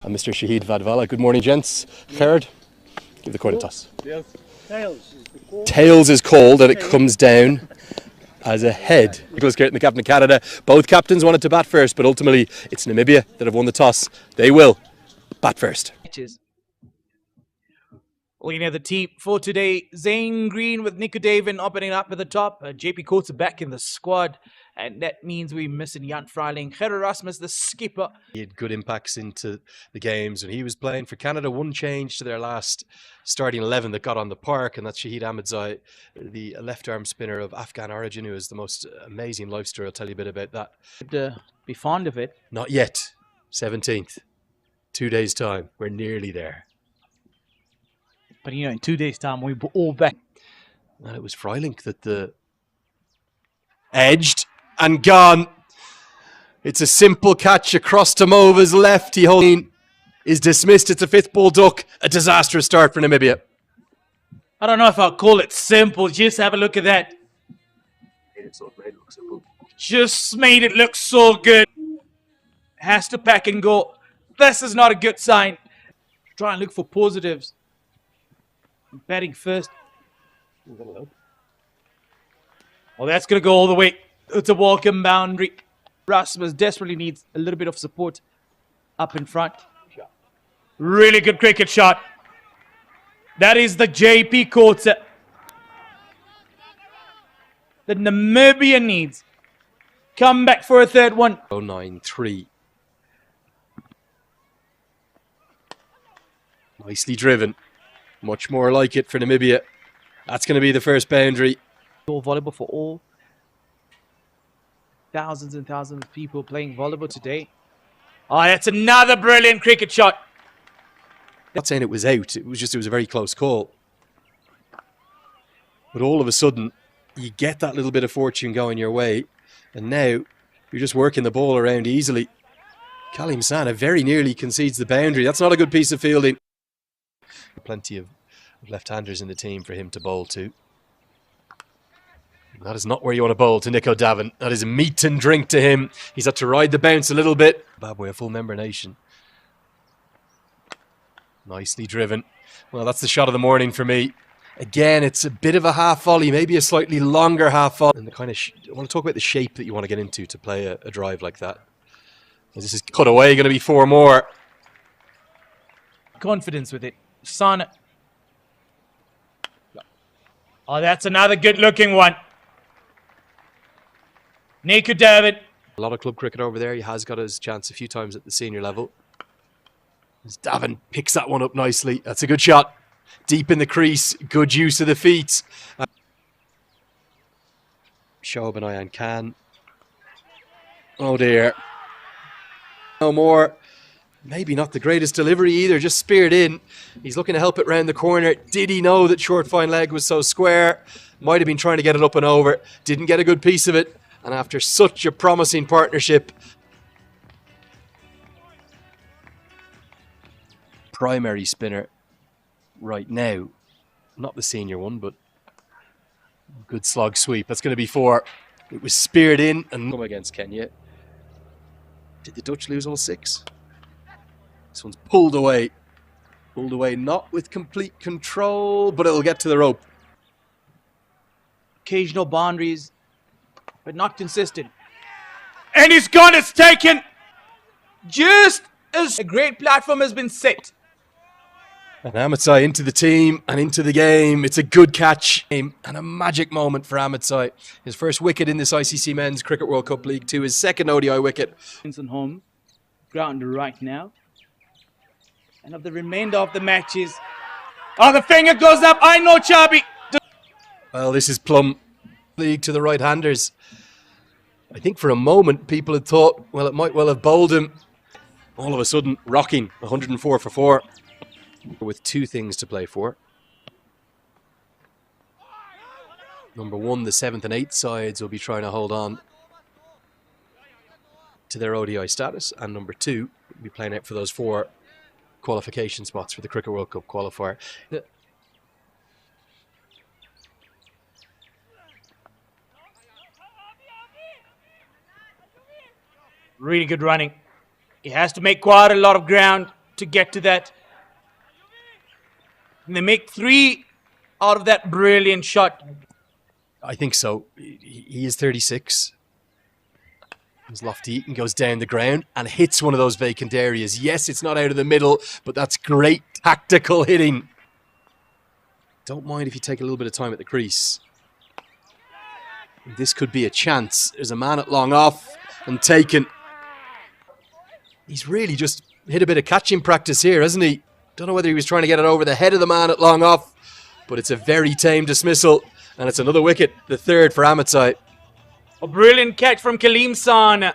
And Mr. Shahid Vadvala. Good morning, gents. Herren, give the coin a toss. Tails is called, and it comes down as a head. Nicol the captain of Canada. Both captains wanted to bat first, but ultimately it's Namibia that have won the toss. They will bat first. Looking at the team for today, Zane Green with Nicol opening up at the top. JP Coates are back in the squad, and that means we're missing Jan Freiling. Herren Rasmus, the skipper. He had good impacts into the games when he was playing for Canada. One change to their last starting 11 that got on the park, and that's Shahid Ahmedzai, the left-arm spinner of Afghan origin, who is the most amazing life story. I'll tell you a bit about that. Could be fond of it. Not yet. 17th. 2 days' time. We're nearly there. But you know, in 2 days' time, we're all back. And it was Freiling that the edged and gone. It's a simple catch across to Mova's left. He holding is dismissed. It's a fifth ball duck. A disastrous start for Namibia. I don't know if I'll call it simple. Just have a look at that. Just made it look so good. Has to pack and go. This is not a good sign. Try and look for positives. Batting first. Well, that's going to go all the way. It's a welcome boundary. Rasmus desperately needs a little bit of support up in front. Really good cricket shot. That is the JP Coates that Namibia needs. Come back for a third one. 093. Nicely driven. Much more like it for Namibia. That's going to be the first boundary. Volleyball for all. Thousands and thousands of people playing volleyball today. Oh, that's another brilliant cricket shot. Not saying it was out. It was a very close call. But all of a sudden, you get that little bit of fortune going your way. And now, you're just working the ball around easily. Kalim Sana very nearly concedes the boundary. That's not a good piece of fielding. Plenty of left-handers in the team for him to bowl to. That is not where you want to bowl to Nico Davin. That is meat and drink to him. He's had to ride the bounce a little bit. Zimbabwe, a full member nation. Nicely driven. Well, that's the shot of the morning for me. Again, it's a bit of a half volley, maybe a slightly longer half volley. And the kind of I want to talk about the shape that you want to get into to play a drive like that. This is cut away, going to be 4 more. Confidence with it. Sana. Oh, that's another good-looking one. Nicol David. A lot of club cricket over there. He has got his chance a few times at the senior level. As Davin picks that one up nicely. That's a good shot. Deep in the crease. Good use of the feet. Shoaib and Ayan Khan. Oh dear. No more. Maybe not the greatest delivery either, just speared in. He's looking to help it round the corner. Did he know that short fine leg was so square? Might have been trying to get it up and over. Didn't get a good piece of it. And after such a promising partnership, primary spinner right now. Not the senior one, but good slog sweep. That's going to be 4. It was speared in and come against Kenya. Did the Dutch lose all 6? This one's pulled away. Pulled away, not with complete control, but it'll get to the rope. Occasional boundaries, but not consistent. And he's gone, it's taken. Just as a great platform has been set. And Ahmedzai into the team and into the game. It's a good catch and a magic moment for Ahmedzai. His first wicket in this ICC Men's Cricket World Cup League 2, his second ODI wicket. Home, ground right now. And of the remainder of the matches. Oh, the finger goes up. I know, Chabi. Well, this is plumb league to the right-handers. I think for a moment people had thought, well, it might well have bowled him. All of a sudden, rocking 104 for 4. With 2 things to play for. Number 1, the 7th and 8th sides will be trying to hold on to their ODI status. And number 2, will be playing out for those 4 qualification spots for the Cricket World Cup qualifier. Really good running. He has to make quite a lot of ground to get to that. And they make 3 out of that brilliant shot. I think so. He is 36. As Loftie-Eaton goes down the ground and hits one of those vacant areas. Yes, it's not out of the middle, but that's great tactical hitting. Don't mind if you take a little bit of time at the crease. This could be a chance. There's a man at long off and taken. He's really just hit a bit of catching practice here, hasn't he? Don't know whether he was trying to get it over the head of the man at long off, but it's a very tame dismissal, and it's another wicket, the 3rd for Amatsai. A brilliant catch from Kaleem Sana.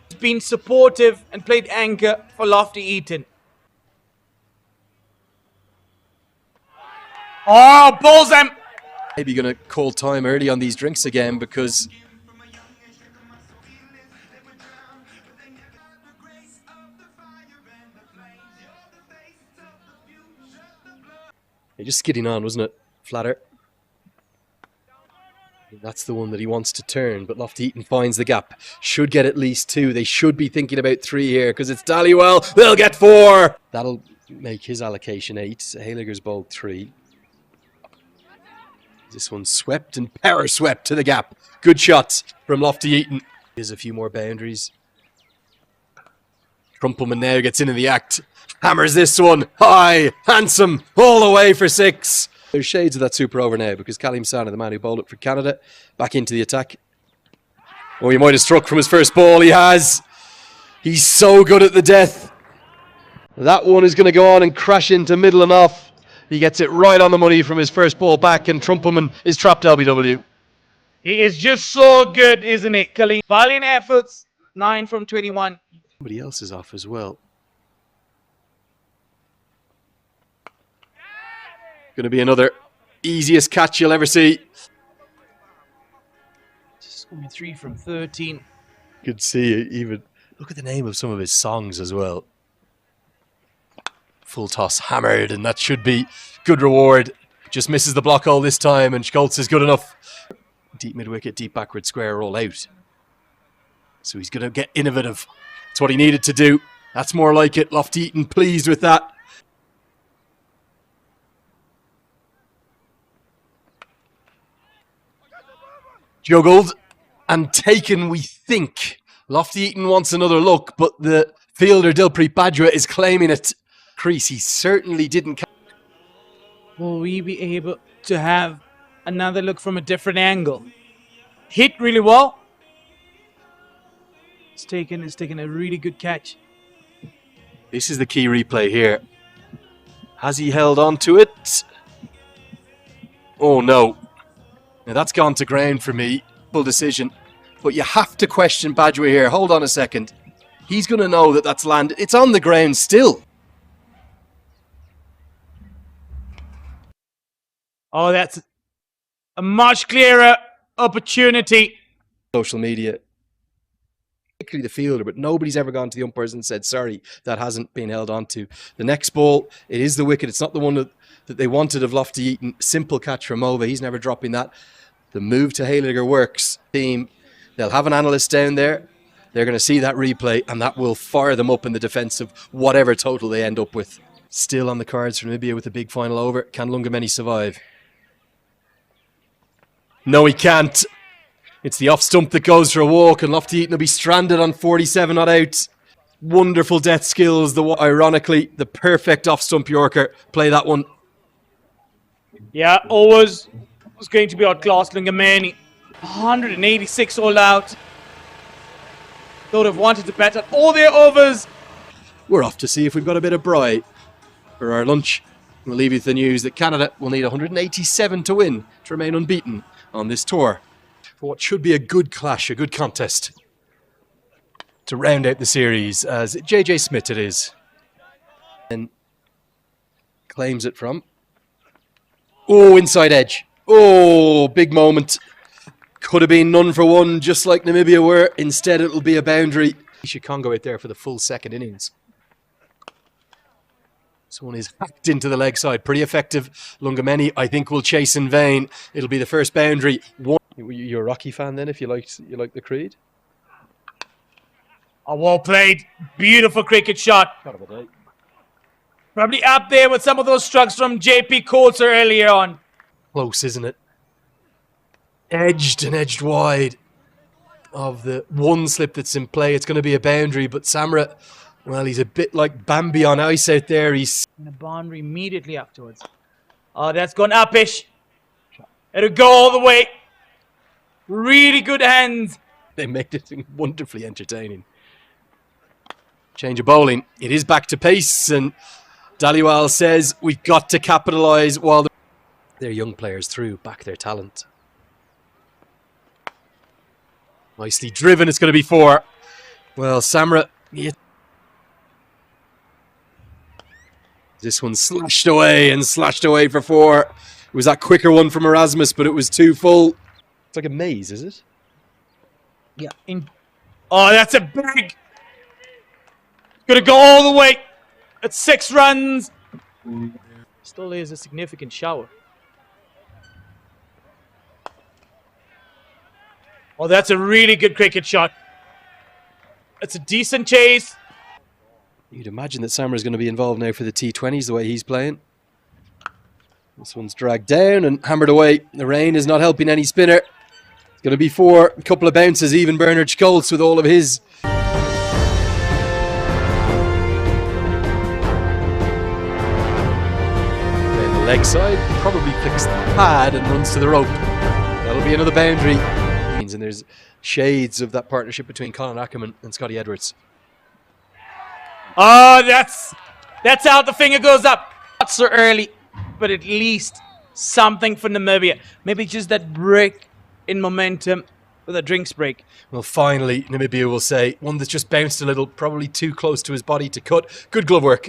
He's been supportive and played anchor for Loftie-Eaton. Oh, pulls him! Maybe going to call time early on these drinks again because you're just skidding on, wasn't it? Flatter. That's the one that he wants to turn, but Loftie-Eaton finds the gap. Should get at least 2. They should be thinking about 3 here because it's Dallywell. They'll get 4. That'll make his allocation 8. Hayligger's bowled 3. This one swept and power swept to the gap. Good shots from Loftie-Eaton. There's a few more boundaries. Trumpelman now gets into the act. Hammers this one high, handsome, all the way for 6. There's shades of that super over now because Kaleem Sana, the man who bowled it for Canada, back into the attack. Oh, he might have struck from his first ball. He has. He's so good at the death. That one is going to go on and crash into middle and off. He gets it right on the money from his first ball back, and Trumpelman is trapped LBW. He is just so good, isn't it, Kaleem? Valiant efforts, 9 from 21. Somebody else is off as well. Going to be another easiest catch you'll ever see. Just going to be 3 from 13. Could see it even. Look at the name of some of his songs as well. Full toss hammered, and that should be good reward. Just misses the block hole this time, and Schultz is good enough. Deep mid wicket, deep backward square, roll out. So he's going to get innovative. That's what he needed to do. That's more like it. Loftie-Eaton pleased with that. Juggled and taken, we think. Loftie-Eaton wants another look, but the fielder Dilpreet Bajwa is claiming it. Crease, he certainly didn't. Will we be able to have another look from a different angle? Hit really well. It's taken a really good catch. This is the key replay here. Has he held on to it? Oh no. Now that's gone to ground for me. Full decision. But you have to question Bajwa here. Hold on a second. He's going to know that that's landed. It's on the ground still. Oh, that's a much clearer opportunity. Social media. Particularly the fielder, but nobody's ever gone to the umpires and said, sorry, that hasn't been held on to. The next ball, it is the wicket. It's not the one that they wanted of Loftie-Eaton. Simple catch from Mova. He's never dropping that. The move to Hayligger works. Team, they'll have an analyst down there. They're going to see that replay, and that will fire them up in the defence of whatever total they end up with. Still on the cards for Namibia with the big final over. Can Lungameni survive? No, he can't. It's the off stump that goes for a walk, and Loftie-Eaton will be stranded on 47 not out. Wonderful death skills. Ironically, the perfect off stump Yorker. Play that one. Yeah, always was going to be outclassed. Lungameni, 186 all out. They would have wanted to bet at all their overs. We're off to see if we've got a bit of braai for our lunch. We'll leave you with the news that Canada will need 187 to win to remain unbeaten on this tour, for what should be a good clash, a good contest to round out the series, as JJ Smith it is. And claims it from. Oh, inside edge. Oh, big moment. Could have been none for one, just like Namibia were. Instead, it'll be a boundary. Congo out there for the full second innings. This one is hacked into the leg side. Pretty effective. Lungameni, I think, will chase in vain. It'll be the first boundary. You're a Rocky fan then, if you like the Creed? Oh, well played. Beautiful cricket shot. Probably up there with some of those strokes from JP Coulter earlier on. Close, isn't it? Edged and edged wide of the one slip that's in play. It's going to be a boundary, but Samra, well, he's a bit like Bambi on ice out there. He's And a boundary immediately afterwards. Oh, that's gone upish. It'll go all the way. Really good hands. They make it wonderfully entertaining. Change of bowling. It is back to pace, and Dhaliwal says we've got to capitalise while their young players through back their talent. Nicely driven. It's going to be 4. Well, Samra. Yeah. This one slashed away for 4. It was that quicker one from Erasmus, but it was too full. It's like a maze, is it? Yeah. Oh, that's a big. Gonna go all the way. At 6 runs. Still is a significant shower. Oh, that's a really good cricket shot. It's a decent chase. You'd imagine that Samra is going to be involved now for the T20s the way he's playing. This one's dragged down and hammered away. The rain is not helping any spinner. It's going to be 4. A couple of bounces, even Bernard Scholz with all of his. Then the leg side probably flicks the pad and runs to the rope. That'll be another boundary. And there's shades of that partnership between Colin Ackerman and Scotty Edwards. Oh, that's how the finger goes up. Not so early, but at least something for Namibia. Maybe just that break in momentum with a drinks break. Well, finally, Namibia will say one that's just bounced a little, probably too close to his body to cut. Good glove work.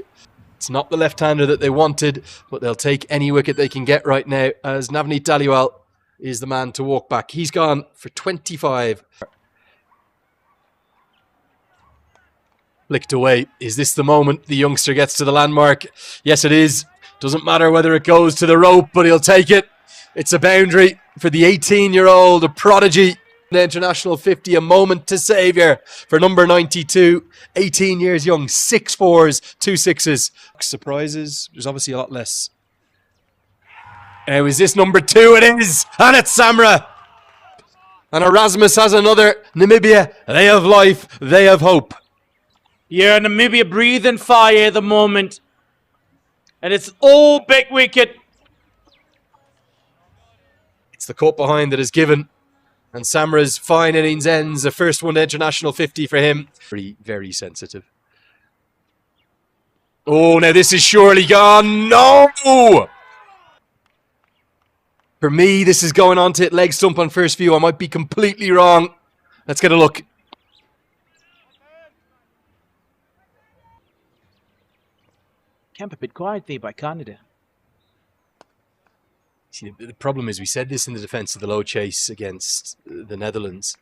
It's not the left-hander that they wanted, but they'll take any wicket they can get right now as Navneet Dhaliwal is the man to walk back. He's gone for 25. Flicked away. Is this the moment the youngster gets to the landmark? Yes, it is. Doesn't matter whether it goes to the rope, but he'll take it. It's a boundary for the 18-year-old, a prodigy. The International 50, a moment to saviour for number 92. 18 years young, 6 4s, 2 6s. Surprises, there's obviously a lot less. Now, is this number 2? It is! And it's Samra! And Erasmus has another. Namibia, they have life, they have hope. Yeah, Namibia breathing fire at the moment. And it's all big wicket. It's the cut behind that is given. And Samra's fine innings ends. The first one to International 50 for him. Very, very sensitive. Oh, now this is surely gone. No! For me, this is going on to hit leg stump on first view. I might be completely wrong. Let's get a look. Camp a bit quiet there by Kanada. See, the problem is we said this in the defence of the low chase against the Netherlands.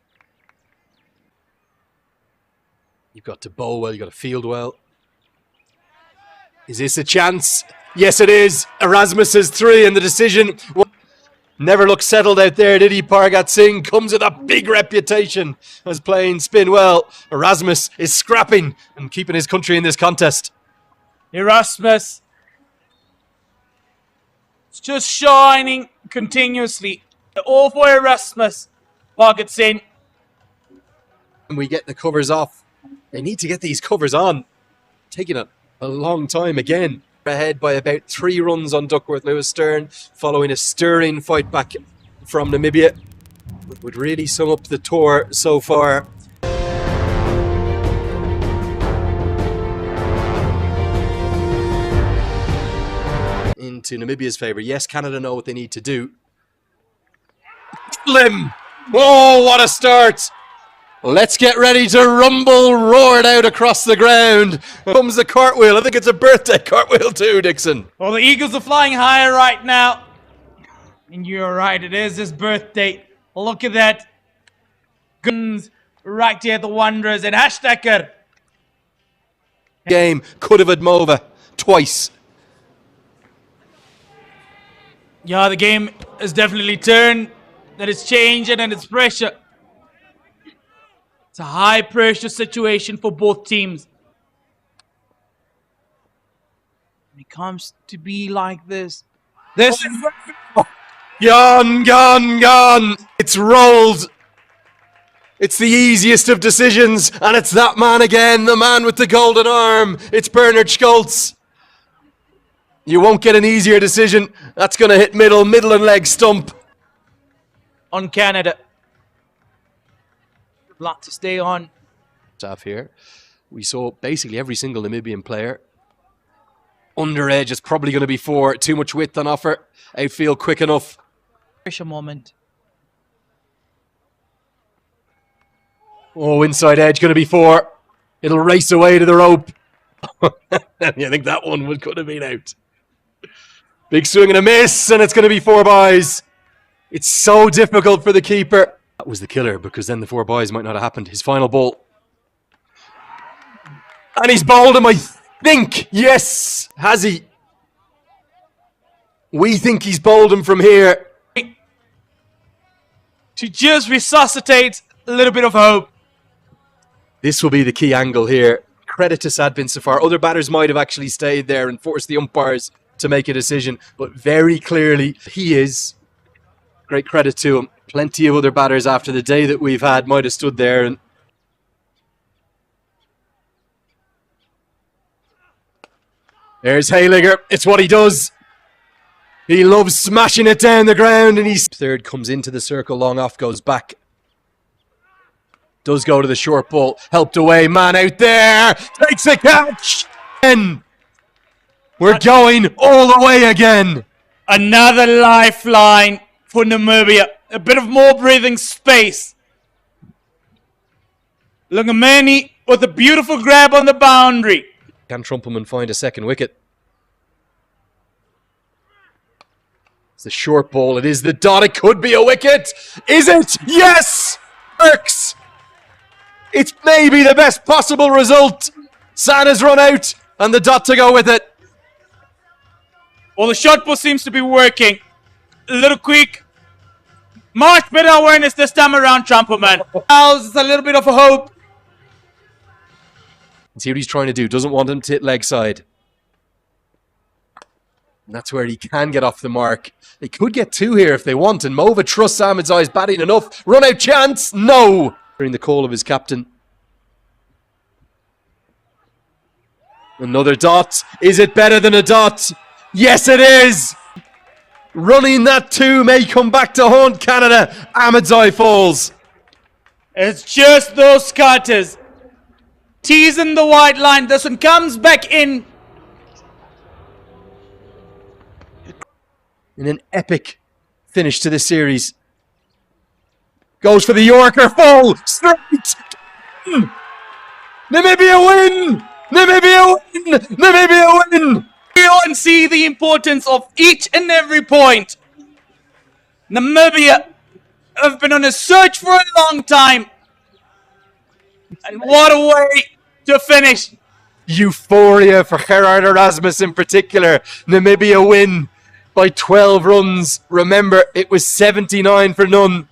You've got to bowl well, you've got to field well. Is this a chance? Yes, it is. Erasmus has 3 and the decision. Never looked settled out there, did he? Pargat Singh comes with a big reputation as playing spin well. Erasmus is scrapping and keeping his country in this contest. Erasmus. It's just shining continuously. All for Erasmus. Pargat Singh. And we get the covers off. They need to get these covers on. Taking a long time again. Ahead by about 3 runs on Duckworth Lewis Stern, following a stirring fight back from Namibia. It would really sum up the tour so far. Into Namibia's favour. Yes, Canada know what they need to do. Slim! Oh, what a start! Let's get ready to rumble, roared out across the ground. Comes the cartwheel. I think it's a birthday cartwheel too, Dixon. Well, the Eagles are flying higher right now. And you're right, it is his birthday. Look at that. Guns right here at the Wanderers and Hashtaker. Game could have had Mova twice. Yeah, the game has definitely turned. That is changing and it's pressure. It's a high pressure situation for both teams. When it comes to be like this, this Gone, gone, gone. It's rolled. It's the easiest of decisions, and it's that man again, the man with the golden arm. It's Bernard Schultz. You won't get an easier decision. That's going to hit middle and leg stump. on Canada. A lot to stay on. Staff here. We saw basically every single Namibian player. Under edge, it's probably going to be 4. Too much width on offer. Outfield quick enough. Pressure moment. Oh, inside edge, going to be 4. It'll race away to the rope. You think that one could have been out. Big swing and a miss, and it's going to be 4 byes. It's so difficult for the keeper. That was the killer, because then the 4 byes might not have happened. His final ball. And he's bowled him, I think. Yes. Has he? We think he's bowled him from here. To just resuscitate a little bit of hope. This will be the key angle here. Credit to Sad Bin Safar. Other batters might have actually stayed there and forced the umpires to make a decision, but very clearly he is. Great credit to him. Plenty of other batters after the day that we've had might have stood there and there's Hayliger. It's what he does. He loves smashing it down the ground, and he's third, comes into the circle, long off, goes back. Does go to the short ball. Helped away, man out there. Takes a catch. And we're going all the way again. Another lifeline for Namibia. A bit of more breathing space. Lungamani with a beautiful grab on the boundary. Can Trumpelman find a second wicket? It's the short ball. It is the dot. It could be a wicket. Is it? Yes! Works! It's maybe the best possible result. San has run out and the dot to go with it. Well, the shot ball seems to be working. A little quick. Much better awareness this time around, Trumpelman. Allows a little bit of a hope. See what he's trying to do. Doesn't want him to hit leg side. And that's where he can get off the mark. They could get 2 here if they want. And Mova trusts Ahmedzai's batting enough. Run out chance. No. During the call of his captain. Another dot. Is it better than a dot? Yes, it is. Running that 2 may come back to haunt Canada. Ahmedzai falls. It's just those cutters. Teasing the white line. This one comes back in. In an epic finish to this series. Goes for the Yorker. Full. Straight. Namibia win. Namibia win. Namibia win. Feel and see the importance of each and every point. Namibia have been on a search for a long time. And what a way to finish. Euphoria for Gerard Erasmus in particular. Namibia win by 12 runs. Remember, it was 79 for none.